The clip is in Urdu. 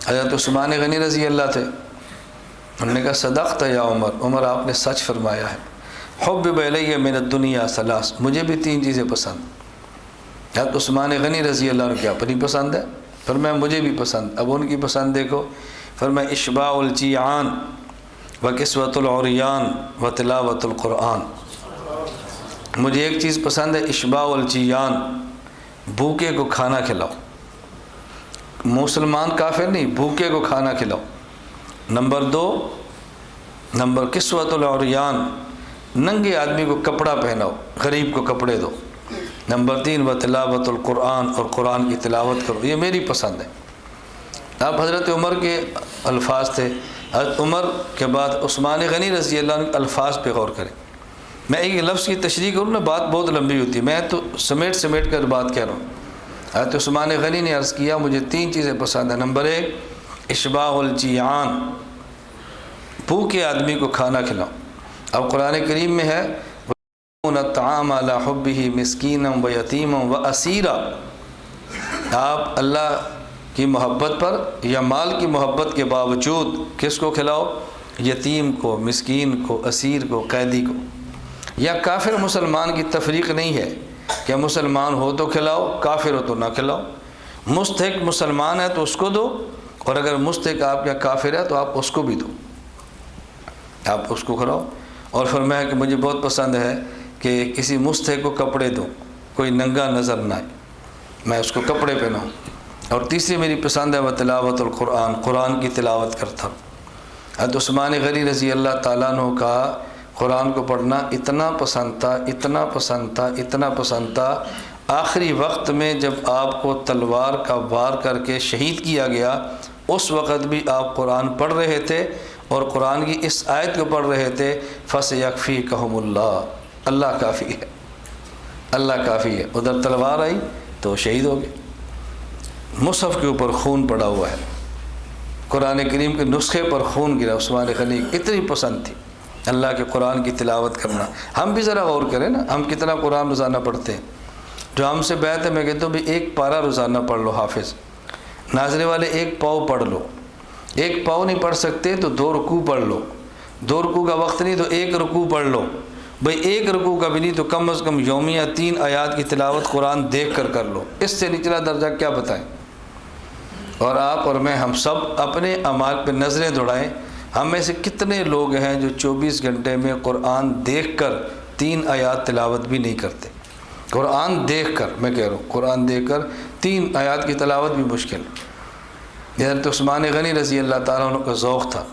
حضرت عثمان غنی رضی اللہ تھے، انہوں نے کہا صدقت یا عمر، عمر آپ نے سچ فرمایا ہے، حبب الی من الدنیا ثلاث، مجھے بھی 3 چیزیں پسند۔ حضرت عثمان غنی رضی اللہ عنہ کی اپنی پسند ہے، فرمایا مجھے بھی پسند۔ اب ان کی پسند دیکھو، فرمایا اشباع الجیعان وکسوۃ العریان وتلاوۃ القرآن۔ مجھے ایک چیز پسند ہے، اشباع الجیعان، بھوکے کو کھانا کھلاؤ، مسلمان کافر نہیں، بھوکے کو کھانا کھلاؤ۔ نمبر 2، نمبر کسوۃ العریان، ننگے آدمی کو کپڑا پہناؤ، غریب کو کپڑے دو۔ نمبر 3، وتلاوۃ القرآن، اور قرآن کی تلاوت کرو، یہ میری پسند ہے۔ اب حضرت عمر کے الفاظ تھے، حضرت عمر کے بعد عثمان غنی رضی اللہ عنہ کے الفاظ پہ غور کریں۔ میں ایک لفظ کی تشریح کروں نا، بات بہت لمبی ہوتی ہے، میں تو سمیٹ کر بات کہہ رہا ہوں۔ حضرت عثمان غنی نے عرض کیا مجھے 3 چیزیں پسند ہیں۔ نمبر 1، اشباع الجیعان، بھوکے آدمی کو کھانا کھلاؤ۔ اب قرآن کریم میں ہے وَيُطْعِمُونَ الطَّعَامَ عَلَىٰ حُبِّهِ مِسْكِينًا وَيَتِيمًا وَأَسِيرًا، آپ اللہ کی محبت پر یا مال کی محبت کے باوجود کس کو کھلاؤ؟ یتیم کو، مسکین کو، اسیر کو، قیدی کو۔ یا کافر مسلمان کی تفریق نہیں ہے کہ مسلمان ہو تو کھلاؤ، کافر ہو تو نہ کھلاؤ۔ مستحق مسلمان ہے تو اس کو دو، اور اگر مستحق آپ کا کافر ہے تو آپ اس کو بھی دو، آپ اس کو کھلاؤ۔ اور فرمایا کہ مجھے بہت پسند ہے کہ کسی مستحق کو کپڑے دو، کوئی ننگا نظر نہ آئے، میں اس کو کپڑے پہناؤں۔ اور تیسری میری پسند ہے وتلاوۃ القرآن، قرآن کی تلاوت کرتا ہوں۔ حضرت عثمان غنی رضی اللہ تعالیٰ عنہ کا قرآن کو پڑھنا اتنا پسند تھا، اتنا پسند تھا، اتنا پسند تھا، آخری وقت میں جب آپ کو تلوار کا وار کر کے شہید کیا گیا، اس وقت بھی آپ قرآن پڑھ رہے تھے، اور قرآن کی اس آیت کو پڑھ رہے تھے فَسَيَكْفِيكَهُمُ اللَّهُ، اللہ کافی ہے، اللہ کافی ہے۔ ادھر تلوار آئی تو شہید ہو گئے، مصحف کے اوپر خون پڑا ہوا ہے، قرآن کریم کے نسخے پر خون گرا۔ عثمان غنی اتنی پسند تھی اللہ کے قرآن کی تلاوت کرنا۔ ہم بھی ذرا غور کریں نا، ہم کتنا قرآن روزانہ پڑھتے ہیں؟ جو ہم سے بیعت ہے، میں کہتا ہوں بھی 1 پارہ روزانہ پڑھ لو حافظ، ناظرے والے 1 پاؤ پڑھ لو، 1 پاؤ نہیں پڑھ سکتے تو 2 رکوع پڑھ لو، 2 رکوع کا وقت نہیں تو 1 رکوع پڑھ لو، بھئی 1 رکوع کا بھی نہیں تو کم از کم یومیہ 3 آیات کی تلاوت قرآن دیکھ کر لو، اس سے نچلا درجہ کیا بتائیں؟ اور آپ اور میں، ہم سب اپنے اعمال پہ نظریں دوڑائیں، ہم میں سے کتنے لوگ ہیں جو 24 گھنٹے میں قرآن دیکھ کر 3 آیات تلاوت بھی نہیں کرتے؟ قرآن دیکھ کر، میں کہہ رہا ہوں قرآن دیکھ کر 3 آیات کی تلاوت بھی مشکل۔ حضرت عثمان غنی رضی اللہ تعالیٰ عنہ کا ذوق تھا،